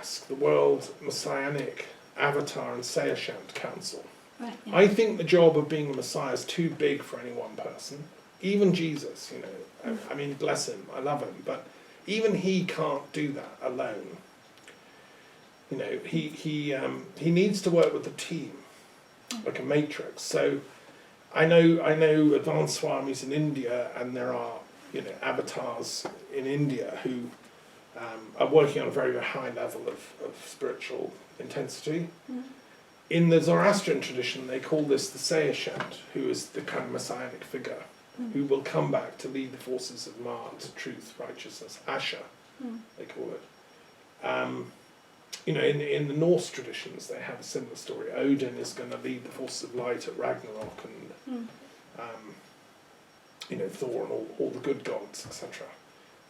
WMASC, the World Messianic Avatar and Seishant Council. Right, yeah. I think the job of being a Messiah is too big for any one person. Even Jesus, you know, I mean, bless him, I love him, but even he can't do that alone. You know, he needs to work with a team, like a matrix. So I know advanced swamis in India, and there are, you know, avatars in India who are working on a very, very high level of spiritual intensity. In the Zoroastrian tradition, they call this the Seishant, who is the kind of messianic figure, who will come back to lead the forces of Ma to truth, righteousness, Asha, they call it. You know, in the Norse traditions, they have a similar story. Odin is going to lead the forces of light at Ragnarok, and you know, Thor and all the good gods, etc.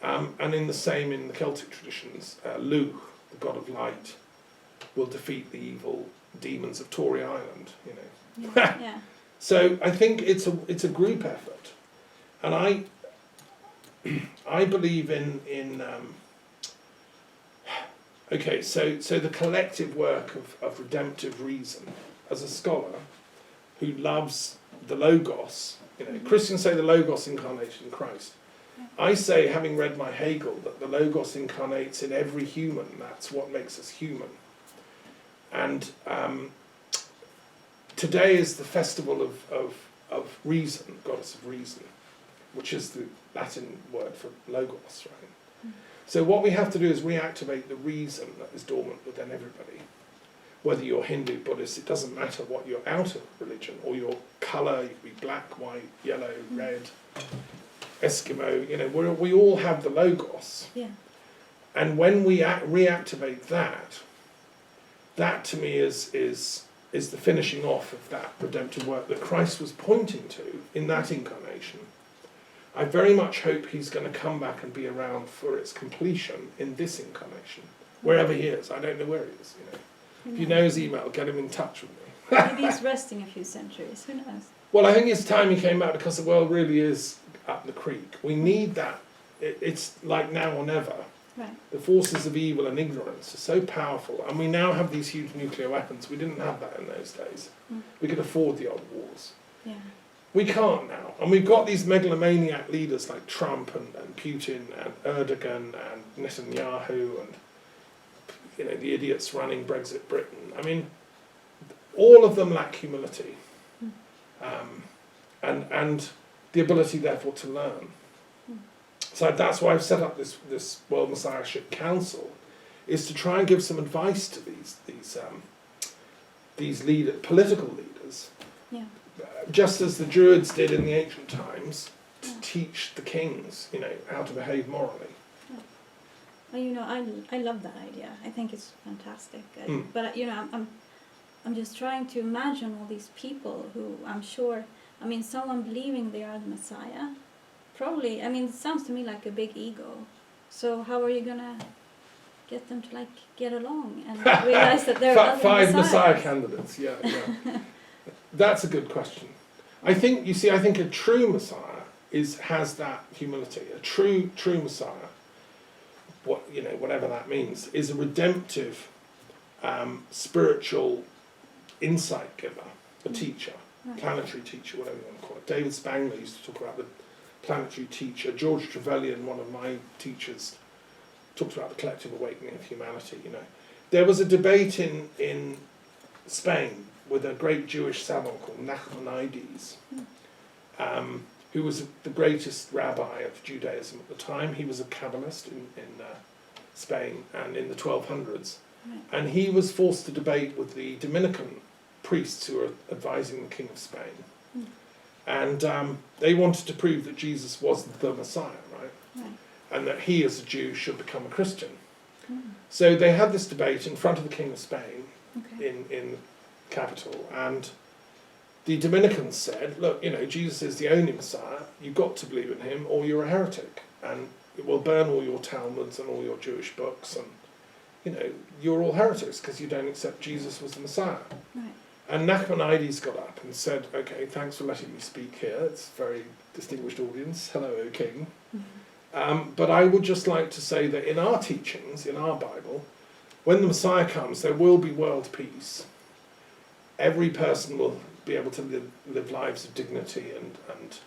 And in the Celtic traditions, Lu, the god of light, will defeat the evil demons of Tory Island. You know. Yeah. So I think it's a group effort, and I believe in okay, so the collective work of redemptive reason. As a scholar who loves the Logos, you know, Christians say the Logos incarnated in Christ. I say, having read my Hegel, that the Logos incarnates in every human. That's what makes us human. And today is the festival of reason, goddess of reason, which is the Latin word for Logos, right? So what we have to do is reactivate the reason that is dormant within everybody. Whether you're Hindu, Buddhist, it doesn't matter what your outer religion or your colour. You can be black, white, yellow, red, Eskimo. You know, we all have the Logos. Yeah. And when we reactivate that to me is the finishing off of that redemptive work that Christ was pointing to in that incarnation. I very much hope he's going to come back and be around for its completion in this incarnation, wherever he is. I don't know where he is, you know. If you know his email, get him in touch with me. Maybe he's resting a few centuries, who knows? Well, I think it's time he came back, because the world really is up the creek. We need that. It's like now or never. Right. The forces of evil and ignorance are so powerful, and we now have these huge nuclear weapons. We didn't have that in those days. We could afford the odd wars. Yeah. We can't now. And we've got these megalomaniac leaders like Trump and Putin and Erdogan and Netanyahu and, you know, the idiots running Brexit Britain. I mean, all of them lack humility, and the ability, therefore, to learn. So that's why I've set up this World Messiahship Council, is to try and give some advice to these political leaders, just as the Druids did in the ancient times, to teach the kings, you know, how to behave morally. Well, you know, I love that idea. I think it's fantastic. But you know, I'm just trying to imagine all these people who I'm sure. I mean, someone believing they are the Messiah. Probably. I mean, it sounds to me like a big ego. So how are you gonna get them to get along and realize that they're other five Messiahs? Messiah candidates? Yeah. That's a good question. I think a true Messiah has that humility. A true Messiah, whatever that means, is a redemptive, spiritual insight giver, a teacher, planetary teacher, whatever you want to call it. David Spangler used to talk about the planetary teacher. George Trevelyan, one of my teachers, talks about the collective awakening of humanity. You know, there was a debate in Spain with a great Jewish savant called Nachmanides, who was the greatest rabbi of Judaism at the time. He was a Kabbalist in Spain and in the 1200s. And he was forced to debate with the Dominican priests who were advising the King of Spain. And they wanted to prove that Jesus was the Messiah, right? And that he, as a Jew, should become a Christian. So they had this debate in front of the King of Spain in the capital, and the Dominicans said, look, you know, Jesus is the only Messiah, you've got to believe in him or you're a heretic, and it will burn all your Talmuds and all your Jewish books, and, you know, you're all heretics because you don't accept Jesus was the Messiah. And Nachmanides got up and said, okay, thanks for letting me speak here, it's a very distinguished audience, hello, O King. But I would just like to say that in our teachings, in our Bible, when the Messiah comes, there will be world peace. Every person will be able to live lives of dignity and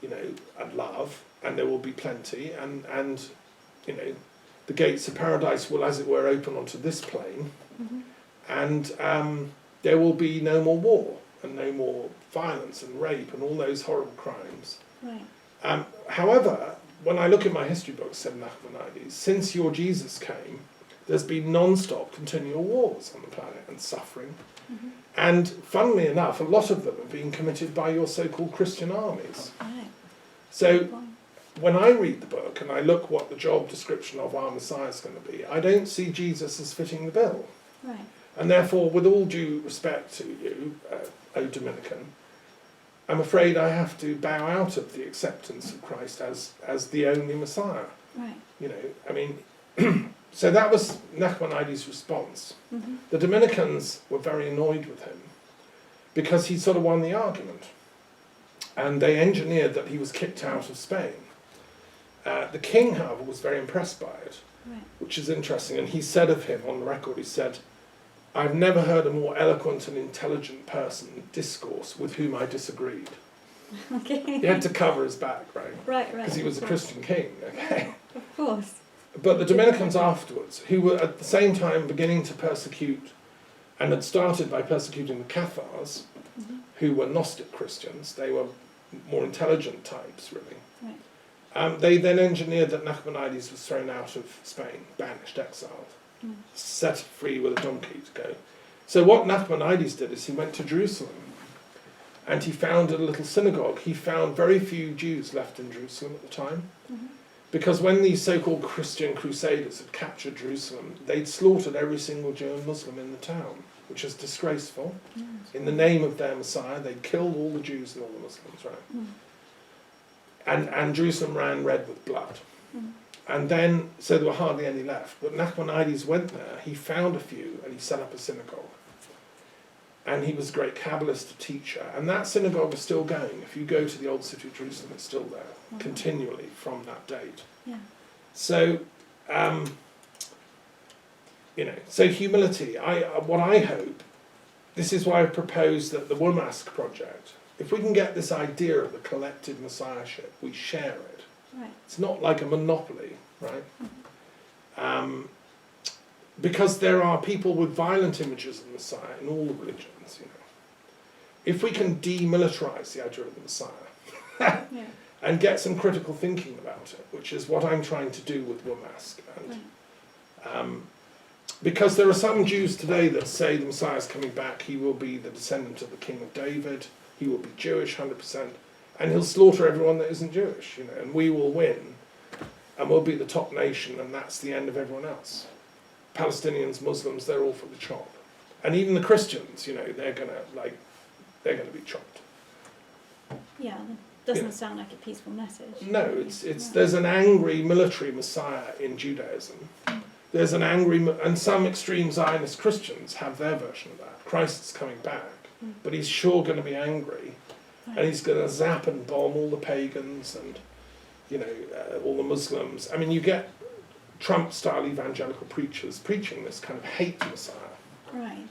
you know, and love, and there will be plenty, and you know, the gates of paradise will, as it were, open onto this plane, and there will be no more war and no more violence and rape and all those horrible crimes. Right. However, when I look at my history books, said Nachmanides, since your Jesus came, there's been non-stop continual wars on the planet and suffering. And funnily enough, a lot of them have been committed by your so-called Christian armies. Right. So when I read the book and I look what the job description of our Messiah is going to be, I don't see Jesus as fitting the bill. Right. And therefore, with all due respect to you, O Dominican, I'm afraid I have to bow out of the acceptance of Christ as the only Messiah. Right. You know, I mean, so that was Nachmanides' response. The Dominicans were very annoyed with him because he sort of won the argument. And they engineered that he was kicked out of Spain. The king, however, was very impressed by it, Right. which is interesting. And he said of him on the record, he said, "I've never heard a more eloquent and intelligent person discourse with whom I disagreed." Okay. He had to cover his back, right? Right. Right. Because he was a Christian king, okay? Of course. But the Dominicans afterwards, who were at the same time beginning to persecute, and had started by persecuting the Cathars, who were Gnostic Christians, they were more intelligent types, really. Right. They then engineered that Nachmanides was thrown out of Spain, banished, exiled, set free with a donkey to go. So what Nachmanides did is he went to Jerusalem, and he founded a little synagogue. He found very few Jews left in Jerusalem at the time, because when these so-called Christian crusaders had captured Jerusalem, they'd slaughtered every single Jew and Muslim in the town, which is disgraceful. In the name of their Messiah, they killed all the Jews and all the Muslims, right? And Jerusalem ran red with blood. And then, so there were hardly any left. But Nachmanides went there, he found a few, and he set up a synagogue. And he was a great Kabbalist, a teacher. And that synagogue is still going. If you go to the old city of Jerusalem, it's still there, continually from that date. Yeah. So, you know, so humility. What I hope, this is why I propose that the Womask project, if we can get this idea of the collective messiahship, we share it. Right. It's not like a monopoly, right? Because there are people with violent images of the Messiah in all the religions, you know. If we can demilitarize the idea of the Messiah Yeah. and get some critical thinking about it, which is what I'm trying to do with Womask, and because there are some Jews today that say the Messiah is coming back, he will be the descendant of the King of David, he will be Jewish 100%, and he'll slaughter everyone that isn't Jewish, you know, and we will win, and we'll be the top nation, and that's the end of everyone else. Palestinians, Muslims, they're all for the chop. And even the Christians, you know, they're gonna be chopped. Yeah. That doesn't sound like a peaceful message. No, it's there's an angry military Messiah in Judaism. There's an angry, and some extreme Zionist Christians have their version of that. Christ's coming back, but he's sure going to be angry, and he's going to zap and bomb all the pagans and, you know, all the Muslims. I mean, you get Trump-style evangelical preachers preaching this kind of hate Messiah. Right.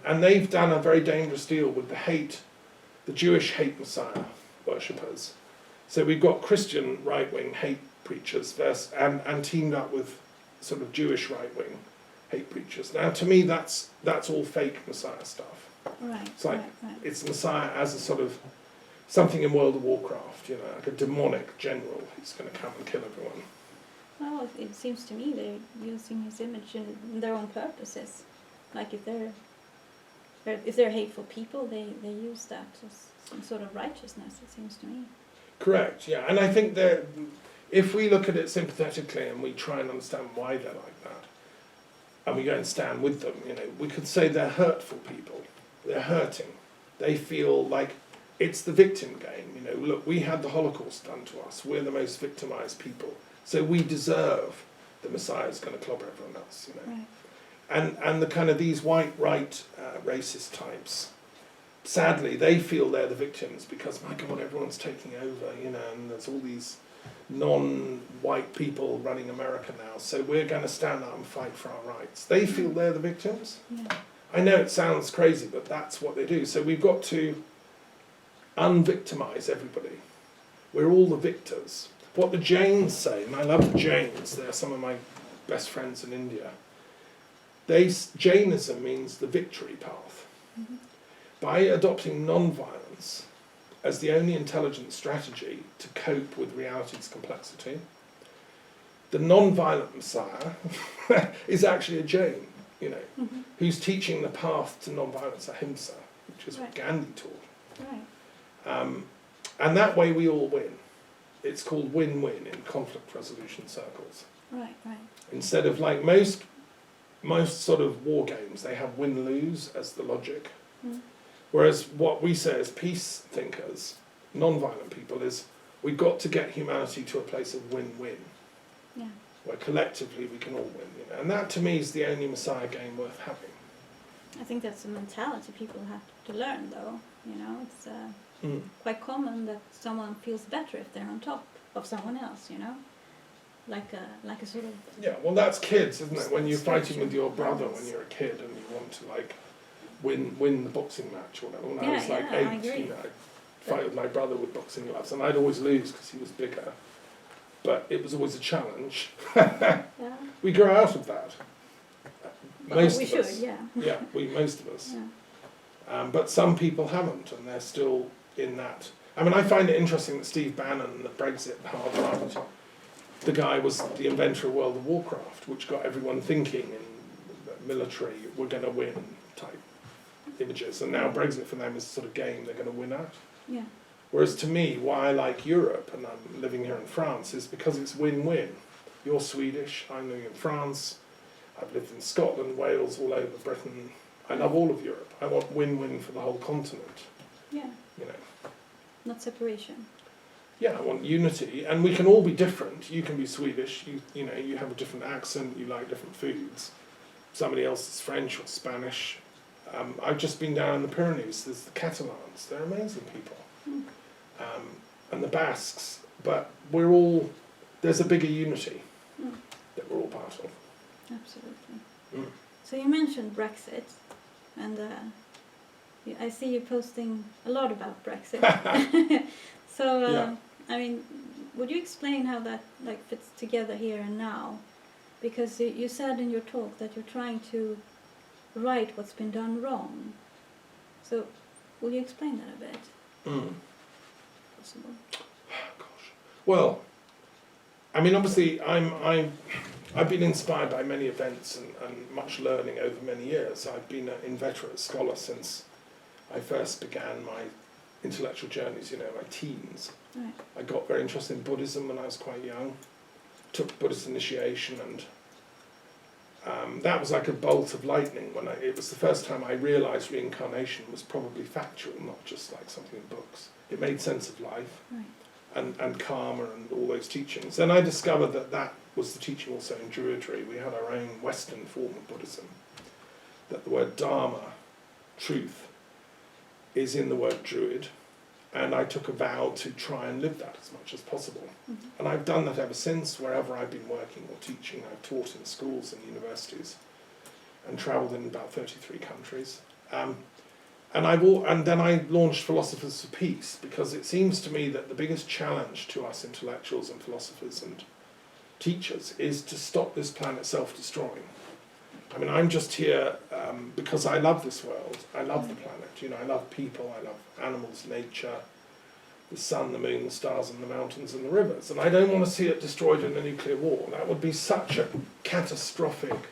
And they've done a very dangerous deal with the Jewish hate Messiah worshippers. So we've got Christian right-wing hate preachers and teamed up with sort of Jewish right-wing hate preachers. Now, to me, that's all fake Messiah stuff. Right. It's like right. it's Messiah as a sort of something in World of Warcraft, you know, like a demonic general who's going to come and kill everyone. Well, it seems to me they're using his image in their own purposes. Like if they're hateful people, they use that as some sort of righteousness. It seems to me. Correct. Yeah, and I think that if we look at it sympathetically and we try and understand why they're like that, and we go and stand with them, you know, we could say they're hurtful people. They're hurting. They feel like it's the victim game. You know, look, we had the Holocaust done to us. We're the most victimized people. So we deserve the Messiah's going to clobber everyone else, you know. Right. And the kind of these white right racist types, sadly, they feel they're the victims because, my God, everyone's taking over, you know, and there's all these non-white people running America now, so we're going to stand up and fight for our rights. They feel they're the victims. Yeah. I know it sounds crazy, but that's what they do. So we've got to unvictimize everybody. We're all the victors. What the Jains say, and I love the Jains, they're some of my best friends in India. Jainism means the victory path. Mm-hmm. By adopting non-violence as the only intelligent strategy to cope with reality's complexity, the non-violent Messiah is actually a Jain, you know, Mm-hmm. who's teaching the path to non-violence, ahimsa, which is what Right. Gandhi taught. Right. And that way we all win. It's called win-win in conflict resolution circles. Right. Right. Instead of like most sort of war games, they have win-lose as the logic. Mm. Whereas what we say as peace thinkers, non-violent people, is we've got to get humanity to a place of win-win, Yeah. where collectively we can all win. You know? And that to me is the only Messiah game worth having. I think that's a mentality people have to learn, though. You know, it's Mm. quite common that someone feels better if they're on top of someone else. You know, like a sort of Yeah, well that's kids, isn't it? When you're fighting Structure. with your brother when you're a kid and you want to like win the boxing match or whatever. When I was like I 8, agree. you know, I'd fight with my brother with boxing gloves and I'd always lose because he was bigger. But it was always a challenge. yeah. We grow out of that. But Most we of should, us. yeah. Yeah, most of us. Yeah. But some people haven't, and they're still in that. I mean, I find it interesting that Steve Bannon, the Brexit hard right, the guy was the inventor of World of Warcraft, which got everyone thinking in military, we're going to win type images. And now Brexit for them is a sort of game they're going to win at. Yeah. Whereas to me, why I like Europe, and I'm living here in France, is because it's win-win. You're Swedish, I'm living in France, I've lived in Scotland, Wales, all over Britain. I love all of Europe. I want win-win for the whole continent, Yeah. you know. Not separation. Yeah, I want unity, and we can all be different. You can be Swedish, you know, you have a different accent, you like different foods. Somebody else is French or Spanish. I've just been down in the Pyrenees, there's the Catalans, they're amazing people. Mm. And the Basques, but we're all, there's a bigger unity Mm. that we're all part of. Absolutely. Mm. So you mentioned Brexit, and I see you posting a lot about Brexit. So, Yeah. I mean, would you explain how that like fits together here and now? Because you said in your talk that you're trying to right what's been done wrong. So, will you explain that a bit? Mm. Possible. Gosh. Well, I mean, obviously, I've been inspired by many events and much learning over many years. I've been an inveterate scholar since I first began my intellectual journeys, you know, my teens. Right. I got very interested in Buddhism when I was quite young, took Buddhist initiation, and that was like a bolt of lightning. It was the first time I realised reincarnation was probably factual, not just like something in books. It made sense of life. Right. And karma and all those teachings. Then I discovered that was the teaching also in Druidry. We had our own Western form of Buddhism. That the word Dharma, truth, is in the word Druid. And I took a vow to try and live that as much as possible. Mm-hmm. And I've done that ever since, wherever I've been working or teaching. I've taught in schools and universities and travelled in about 33 countries. And then I launched Philosophers for Peace, because it seems to me that the biggest challenge to us intellectuals and philosophers and teachers is to stop this planet self-destroying. I mean, I'm just here because I love this world. I love the planet. You know, I love people. I love animals, nature, the sun, the moon, the stars, and the mountains and the rivers. And I don't want to see it destroyed in a nuclear war. That would be such a catastrophic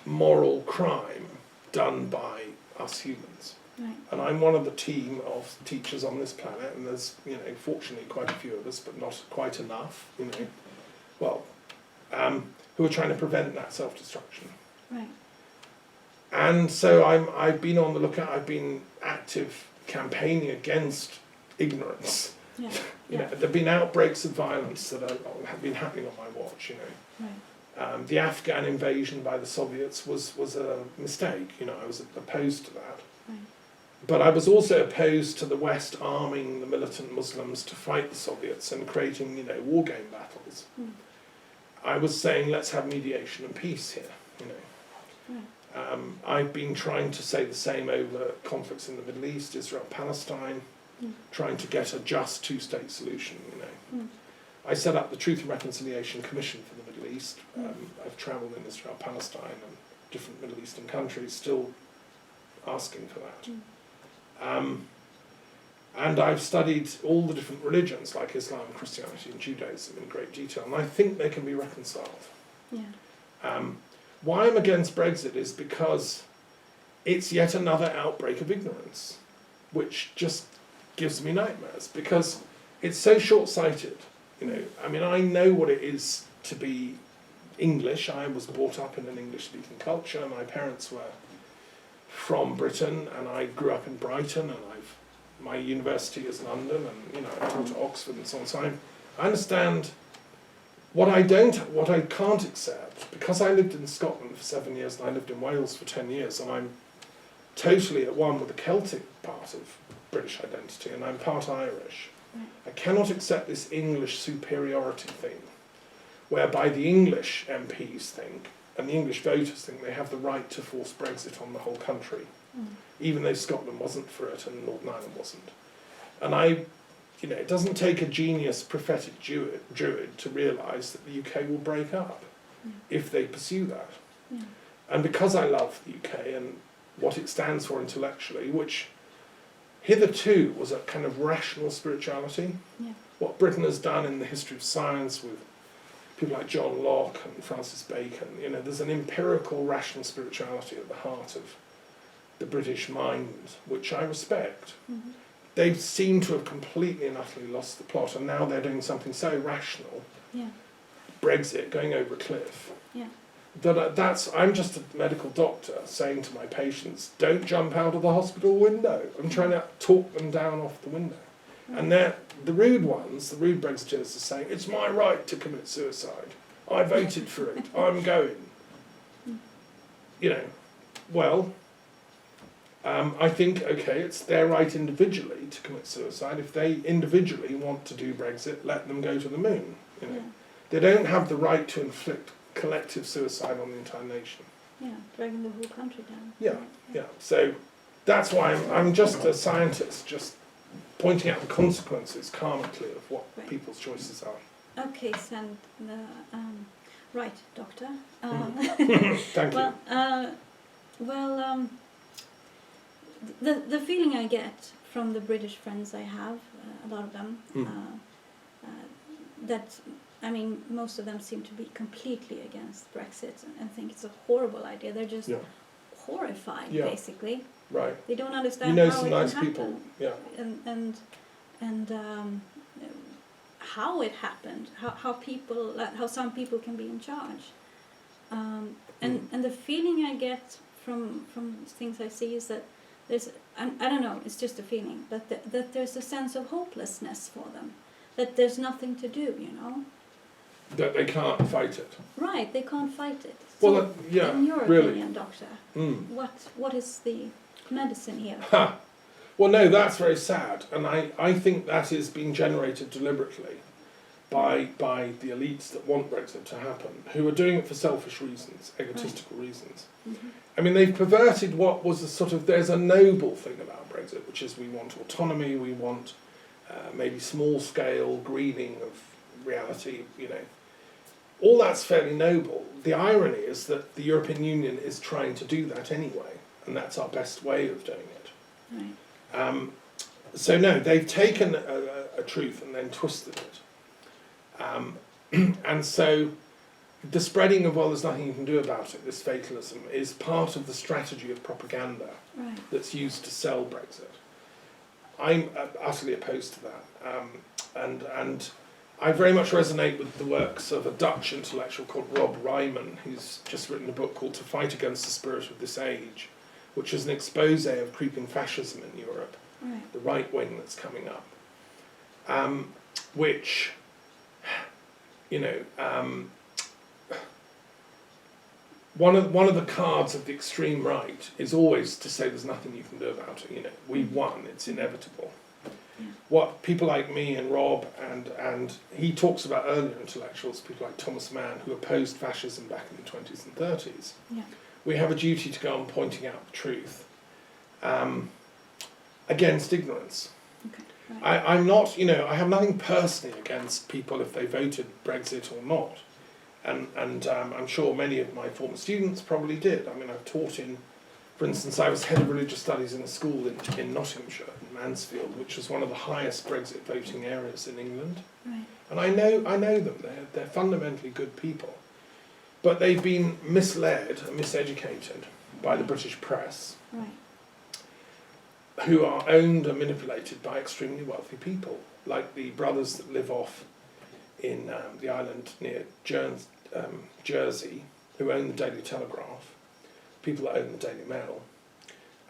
moral crime done by us humans. Right. And I'm one of the team of teachers on this planet, and there's, you know, fortunately quite a few of us, but not quite enough, you know, well, who are trying to prevent that self-destruction. Right. And so I've been on the lookout, I've been active campaigning against ignorance. Yeah. You know, Yeah. there have been outbreaks of violence that have been happening on my watch, you know. Right. The Afghan invasion by the Soviets was a mistake, you know, I was opposed to that. Right. but I was also opposed to the West arming the militant Muslims to fight the Soviets and creating, you know, war game battles. I was saying, let's have mediation and peace here, you know. I've been trying to say the same over conflicts in the Middle East, Israel, Palestine, trying to get a just two-state solution, you know. I set up the Truth and Reconciliation Commission for the Middle East. I've travelled in Israel, Palestine and different Middle Eastern countries, still asking for that. And I've studied all the different religions like Islam, Christianity and Judaism in great detail, and I think they can be reconciled. Why I'm against Brexit is because it's yet another outbreak of ignorance, which just gives me nightmares, because it's so short-sighted. You know, I mean, I know what it is to be English. I was brought up in an English-speaking culture. My parents were from Britain, and I grew up in Brighton, and my university is London, and you know, I taught at Oxford and so on. So I understand what I can't accept, because I lived in Scotland for 7 years and I lived in Wales for 10 years, and I'm totally at one with the Celtic part of British identity, and I'm part Irish. I cannot accept this English superiority thing, whereby the English MPs think, and the English voters think, they have the right to force Brexit on the whole country, even though Scotland wasn't for it and Northern Ireland wasn't. And you know, it doesn't take a genius prophetic druid to realise that the UK will break up if they pursue that. And because I love the UK and what it stands for intellectually, which hitherto was a kind of rational spirituality, what Britain has done in the history of science with people like John Locke and Francis Bacon, you know, there's an empirical rational spirituality at the heart of the British mind, which I respect. They seem to have completely and utterly lost the plot, and now they're doing something so rational, Brexit, going over a cliff, that I'm just a medical doctor saying to my patients, don't jump out of the hospital window. I'm trying to talk them down off the window. And they're, the rude ones, the rude Brexiteers, are saying, it's my right to commit suicide. I voted for it. I'm going. You know, well, I think, okay, it's their right individually to commit suicide. If they individually want to do Brexit, let them go to the moon. You know, they don't have the right to inflict collective suicide on the entire nation. Dragging the whole country down. Yeah. So that's why I'm just a scientist, just pointing out the consequences karmically of what people's choices are. Okay, send the right, doctor. Thank you. The feeling I get from the British friends I have, a lot of them, that, I mean, most of them seem to be completely against Brexit and think it's a horrible idea. They're just horrified, basically. Right. They don't understand you know how some it nice can people. happen. And how it happened, how some people can be in charge. And the feeling I get from things I see is that there's, I don't know, it's just a feeling, but that there's a sense of hopelessness for them, that there's nothing to do, you know. That they can't fight it. Right, they can't fight it. Well, So, in your opinion, doctor, what is the medicine here? Well, no, that's very sad, and I think that is being generated deliberately by the elites that want Brexit to happen, who are doing it for selfish reasons, egotistical reasons. I mean, they've perverted what was a sort of, there's a noble thing about Brexit, which is we want autonomy, we want maybe small-scale greening of reality, you know. All that's fairly noble. The irony is that the European Union is trying to do that anyway, and that's our best way of doing it. Right. So no, they've taken a truth and then twisted it. And so the spreading of, well, there's nothing you can do about it, this fatalism, is part of the strategy of propaganda that's used to sell Brexit. I'm utterly opposed to that. And I very much resonate with the works of a Dutch intellectual called Rob Ryman, who's just written a book called To Fight Against the Spirit of This Age, which is an expose of creeping fascism in Europe, the right wing that's coming up, which, you know, one of the cards of the extreme right is always to say there's nothing you can do about it. You know, we've won; it's inevitable. Yeah. What people like me and Rob and he talks about earlier intellectuals, people like Thomas Mann, who opposed fascism back in the 20s and 30s. Yeah. We have a duty to go on pointing out the truth against ignorance. Okay. Right. I'm not, you know, I have nothing personally against people if they voted Brexit or not. And I'm sure many of my former students probably did. I mean, I've taught in, for instance, I was head of religious studies in a school in Nottinghamshire, in Mansfield, which was one of the highest Brexit voting areas in England. Right. And I know them, they're fundamentally good people. But they've been misled and miseducated by the British press, Right. who are owned and manipulated by extremely wealthy people, like the brothers that live off in the island near Jersey, who own the Daily Telegraph, people that own the Daily Mail.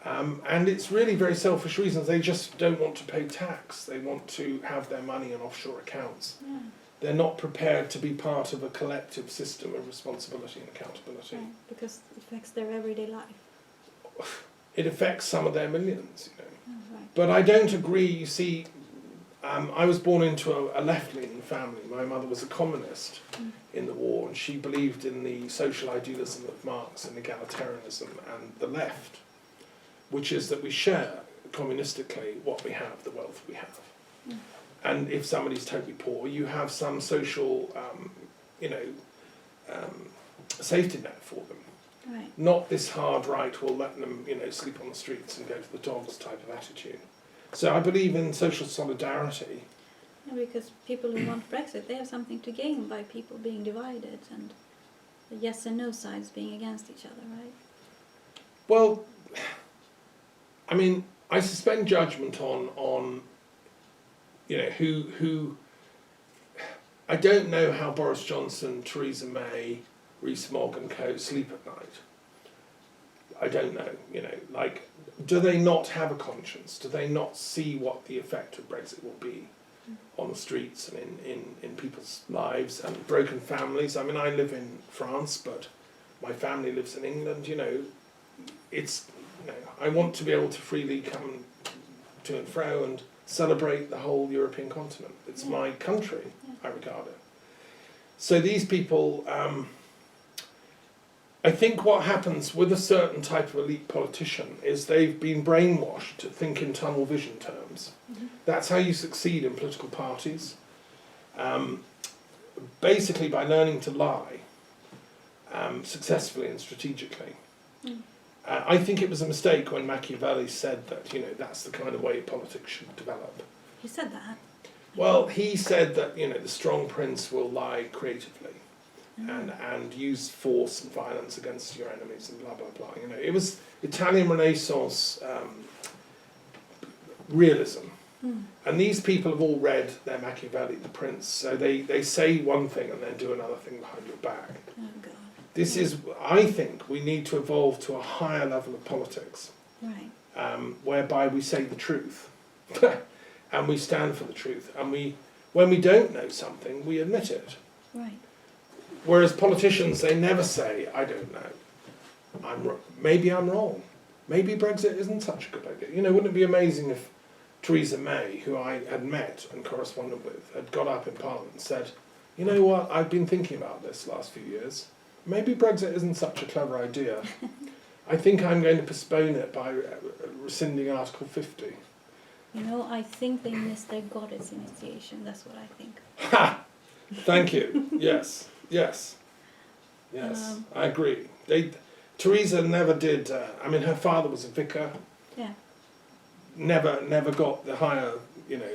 And it's really very selfish reasons. They just don't want to pay tax. They want to have their money in offshore accounts. Yeah. They're not prepared to be part of a collective system of responsibility and accountability. Right. Because it affects their everyday life. It affects some of their millions, you know. Oh, right. But I don't agree. You see, I was born into a left-leaning family. My mother was a communist in the war, and she believed in the social idealism of Marx and egalitarianism and the left, which is that we share communistically what we have, the wealth we have. Mm. And if somebody's totally poor, you have some social, safety net for them. Right. Not this hard right will let them, you know, sleep on the streets and go to the dogs type of attitude. So I believe in social solidarity. Yeah, because people who want Brexit, they have something to gain by people being divided and the yes and no sides being against each other, right? Well, I mean, I suspend judgment on you know, who I don't know how Boris Johnson, Theresa May, Rees-Mogg and co sleep at night. I don't know, you know, like, do they not have a conscience? Do they not see what the effect of Brexit will be on the streets and in people's lives and broken families? I mean, I live in France, but my family lives in England, you know. It's, you know, I want to be able to freely come to and fro and celebrate the whole European continent. It's my country, I regard it. So these people, I think what happens with a certain type of elite politician is they've been brainwashed to think in tunnel vision terms. Mm-hmm. That's how you succeed in political parties. Basically by learning to lie successfully and strategically. Mm. I think it was a mistake when Machiavelli said that, you know, that's the kind of way politics should develop. He said that? Well, he said that, you know, the strong prince will lie creatively and use force and violence against your enemies and blah, blah, blah. You know, it was Italian Renaissance realism. Mm. And these people have all read their Machiavelli, The Prince, so they say one thing and then do another thing behind your back. Oh, God. This is, I think, we need to evolve to a higher level of politics, right? Whereby we say the truth, and we stand for the truth, and when we don't know something, we admit it. Right. Whereas politicians, they never say, "I don't know. Maybe I'm wrong. Maybe Brexit isn't such a good idea." You know, wouldn't it be amazing if Theresa May, who I had met and corresponded with, had got up in Parliament and said, "You know what? I've been thinking about this last few years. Maybe Brexit isn't such a clever idea. I think I'm going to postpone it by rescinding Article 50. You know, I think they missed their goddess initiation. That's what I think. Ha! Thank you. Yes. Yes. Yes. I agree. Theresa never did. I mean, her father was a vicar. Yeah. Never got the higher, you know,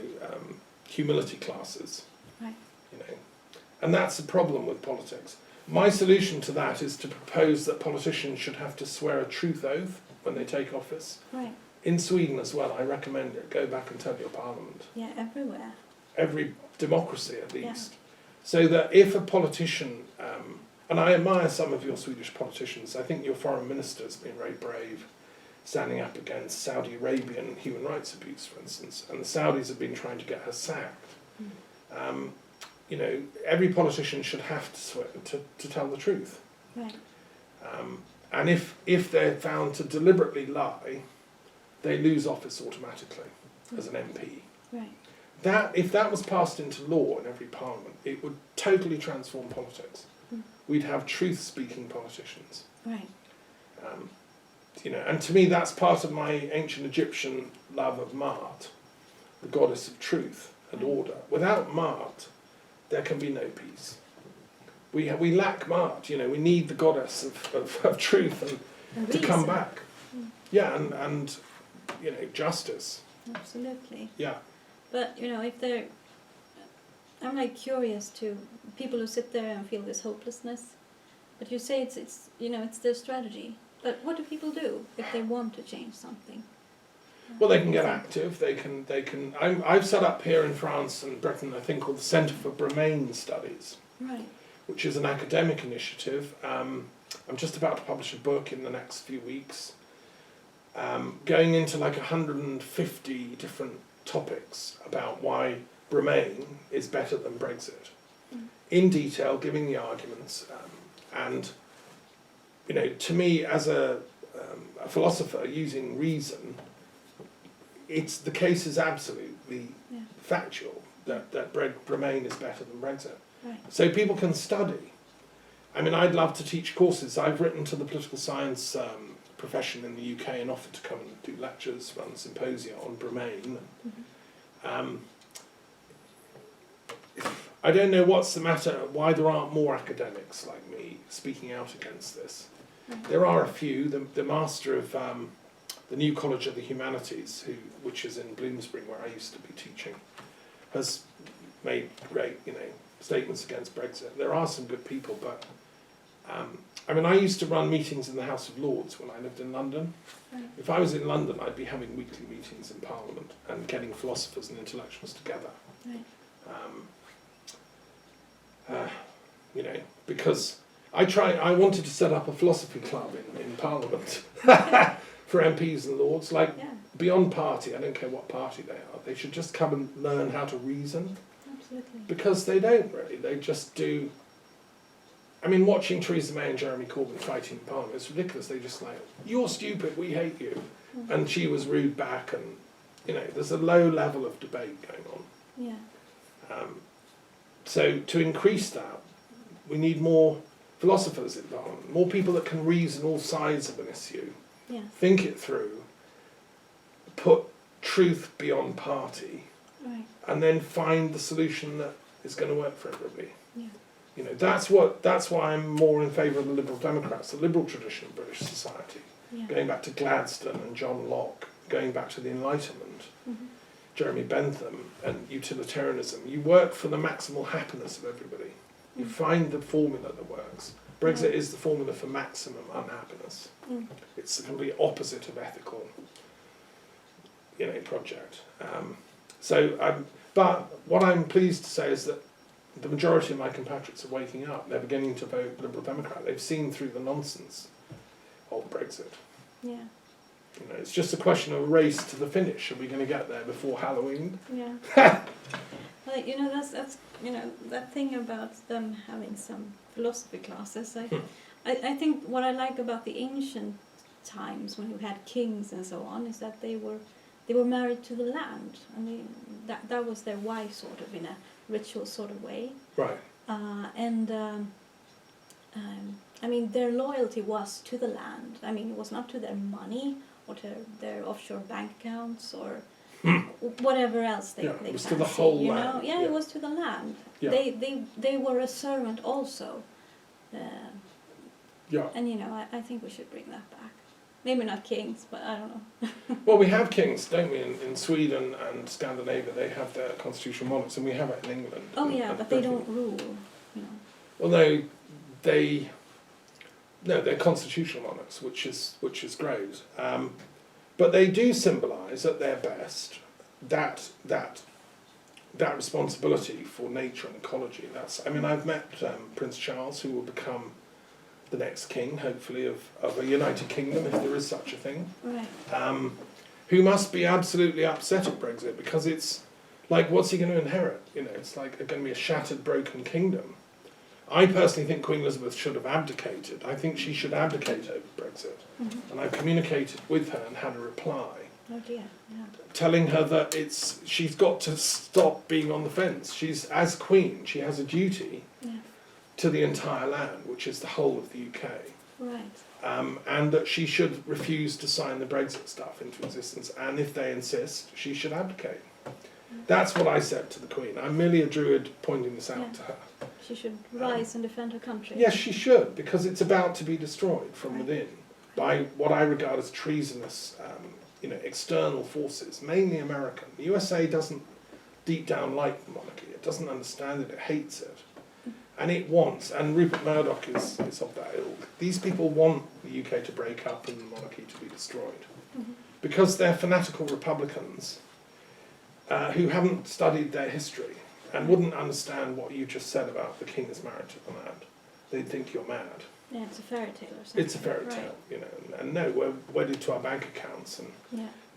humility classes. Right. You know, and that's the problem with politics. My solution to that is to propose that politicians should have to swear a truth oath when they take office. Right. In Sweden as well, I recommend it. Go back and tell your parliament. Yeah, everywhere. Every democracy at least. Yeah. So that if a politician, and I admire some of your Swedish politicians, I think your foreign minister has been very brave, standing up against Saudi Arabian human rights abuse, for instance, and the Saudis have been trying to get her sacked. Mm. You know, every politician should have to swear to tell the truth. Right. And if they're found to deliberately lie, they lose office automatically as an MP. Right. If that was passed into law in every parliament, it would totally transform politics. We'd have truth-speaking politicians. Right. And to me that's part of my ancient Egyptian love of Ma'at, the goddess of truth and order. Without Ma'at, there can be no peace. We lack Ma'at, we need the goddess of truth and to come back. Yeah, and justice. Absolutely. Yeah. But, if they're... I'm like curious to people who sit there and feel this hopelessness. But you say it's their strategy. But what do people do if they want to change something? Well, they can get active. They can. I've set up here in France and Britain a thing called the Centre for Bremain Studies, Right. which is an academic initiative. I'm just about to publish a book in the next few weeks, going into like 150 different topics about why Bremain is better than Brexit, in detail, giving the arguments, and to me as a philosopher using reason, the case is absolutely factual that Bremain is better than Brexit. Right. So people can study. I mean, I'd love to teach courses. I've written to the political science profession in the UK and offered to come and do lectures, run symposia on Bremain. I don't know what's the matter, why there aren't more academics like me speaking out against this. There are a few. The master of the New College of the Humanities, which is in Bloomsbury, where I used to be teaching, has made great, statements against Brexit. There are some good people, but I used to run meetings in the House of Lords when I lived in London. Right. If I was in London, I'd be having weekly meetings in Parliament and getting philosophers and intellectuals together. Right. Because I wanted to set up a philosophy club in Parliament for MPs and Lords, beyond party. I don't care what party they are. They should just come and learn how to reason. Absolutely. Because they don't really. They just do. I mean, watching Theresa May and Jeremy Corbyn fighting in Parliament, it's ridiculous. They just you're stupid, we hate you. And she was rude back, and, there's a low level of debate going on. Yeah. So to increase that, we need more philosophers in Parliament, more people that can reason all sides of an issue, think it through, put truth beyond party, and then find the solution that is going to work for everybody. Yeah. That's why I'm more in favour of the Liberal Democrats, the liberal tradition of British society, going back to Gladstone and John Locke, going back to the Enlightenment, Jeremy Bentham, and utilitarianism. You work for the maximal happiness of everybody. You find the formula that works. Brexit is the formula for maximum unhappiness. It's the complete opposite of ethical, project. But what I'm pleased to say is that the majority of my compatriots are waking up. They're beginning to vote Liberal Democrat. They've seen through the nonsense of Brexit. Yeah. It's just a question of a race to the finish. Are we going to get there before Halloween? Yeah. That's that thing about them having some philosophy classes. I think what I like about the ancient times when you had kings and so on is that they were married to the land. I mean, that was their wife, sort of, in a ritual sort of way. Right. Their loyalty was to the land. I mean, it was not to their money or to their offshore bank accounts or whatever else they it was fancy, to the whole land. Yeah, it was to the land. Yeah. They were a servant also. Yeah. And I think we should bring that back. Maybe not kings, but I don't know. Well, we have kings, don't we? In Sweden and Scandinavia, they have their constitutional monarchs, and we have it in England. Oh yeah, but they don't rule. Well, no, they're constitutional monarchs, which is great. But they do symbolise, at their best, that responsibility for nature and ecology. I've met Prince Charles, who will become the next king, hopefully, of a United Kingdom, if there is such a thing. Right. Who must be absolutely upset at Brexit, because it's like, what's he going to inherit? It's like going to be a shattered, broken kingdom. I personally think Queen Elizabeth should have abdicated. I think she should abdicate over Brexit. And I've communicated with her and had a reply. Oh dear. Yeah. Telling her that she's got to stop being on the fence. As Queen, she has a duty to the entire land, which is the whole of the UK. Right. And that she should refuse to sign the Brexit stuff into existence, and if they insist, she should abdicate. That's what I said to the Queen. I'm merely a druid pointing this out to her. She should rise and defend her country. Yes, she should, because it's about to be destroyed from within by what I regard as treasonous, external forces, mainly American. The USA doesn't deep down like the monarchy. It doesn't understand it. It hates it. And it wants, and Rupert Murdoch is of that ilk, these people want the UK to break up and the monarchy to be destroyed. Because they're fanatical Republicans who haven't studied their history and wouldn't understand what you just said about the king is married to the land. They'd think you're mad. Yeah, it's a fairy tale or something. It's a fairy tale, and no, we're wedded to our bank accounts. And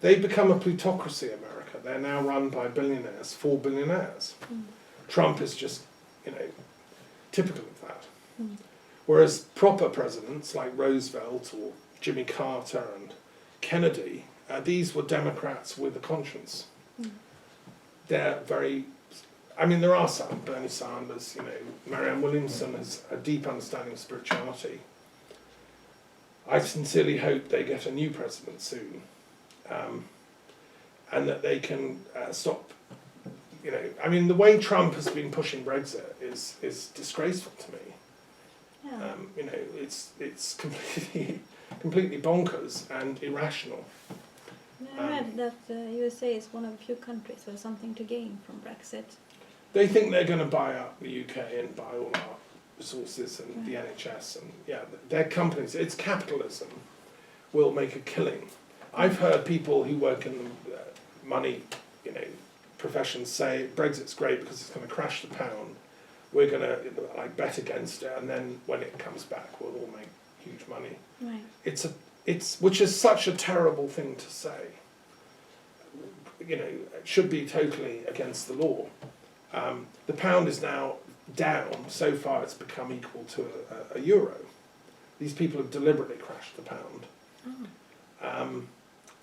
they've become a plutocracy, America. They're now run by billionaires, 4 billionaires. Trump is just, typical of that. Whereas proper presidents like Roosevelt or Jimmy Carter and Kennedy, these were Democrats with a conscience. They're very, there are some, Bernie Sanders, Marianne Williamson has a deep understanding of spirituality. I sincerely hope they get a new president soon, and that they can stop. The way Trump has been pushing Brexit is disgraceful to me. Yeah. It's completely bonkers and irrational. I read that USA is one of the few countries who have something to gain from Brexit. They think they're going to buy up the UK and buy all our resources and the NHS and their companies. It's capitalism will make a killing. I've heard people who work in the money, professions say Brexit's great because it's going to crash the pound. We're going to bet against it, and then when it comes back, we'll all make huge money. Right. Which is such a terrible thing to say. It should be totally against the law. The pound is now down. So far, it's become equal to a euro. These people have deliberately crashed the pound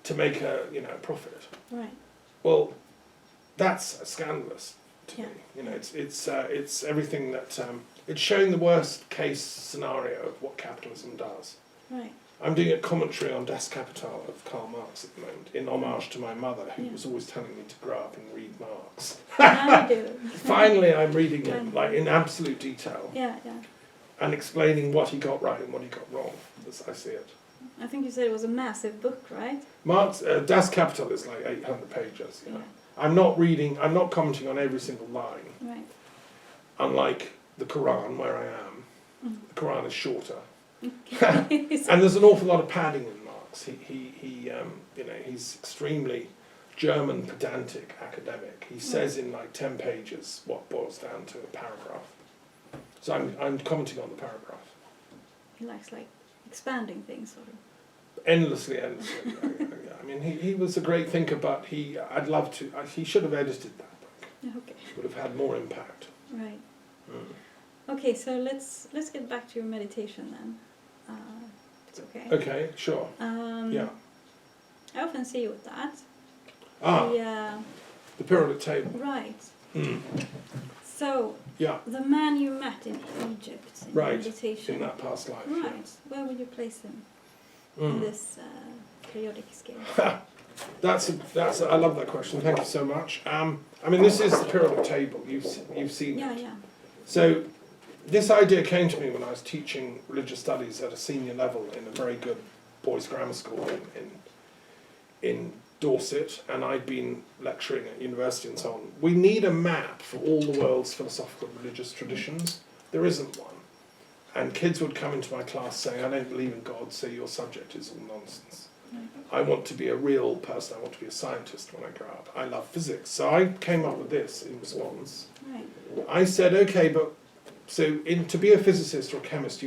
to make a profit. Right. Well, that's scandalous to me. It's everything that it's showing the worst case scenario of what capitalism does. Right. I'm doing a commentary on Das Kapital of Karl Marx at the moment, in homage to my mother, who was always telling me to grow up and read Marx. I do. Finally, I'm reading him in absolute detail. Yeah. And explaining what he got right and what he got wrong, as I see it. I think you said it was a massive book, right? Marx, Das Kapital is like 800 pages. Yeah. I'm not commenting on every single line. Right. Unlike the Quran, where I am, the Quran is shorter. And there's an awful lot of padding in Marx. He's extremely German, pedantic academic. He says in 10 pages what boils down to a paragraph. So I'm commenting on the paragraph. He likes expanding things, sort of. Endlessly. He was a great thinker, but he should have edited that book. Okay. Would have had more impact. Right. Okay, so let's get back to your meditation then. It's okay. Okay, sure. I often see you with that. The periodic table. Right. Mm. So, the man you met in Egypt in meditation. In that past life. Right. Yeah. Where would you place him in this periodic scale? I love that question. Thank you so much. This is the periodic table. You've seen it. Yeah. So, this idea came to me when I was teaching religious studies at a senior level in a very good boys' grammar school in Dorset, and I'd been lecturing at university and so on. We need a map for all the world's philosophical and religious traditions. There isn't one. And kids would come into my class saying, I don't believe in God, so your subject is all nonsense. I want to be a real person, I want to be a scientist when I grow up. I love physics. So I came up with this in response. Right. I said, okay, but to be a physicist or a chemist,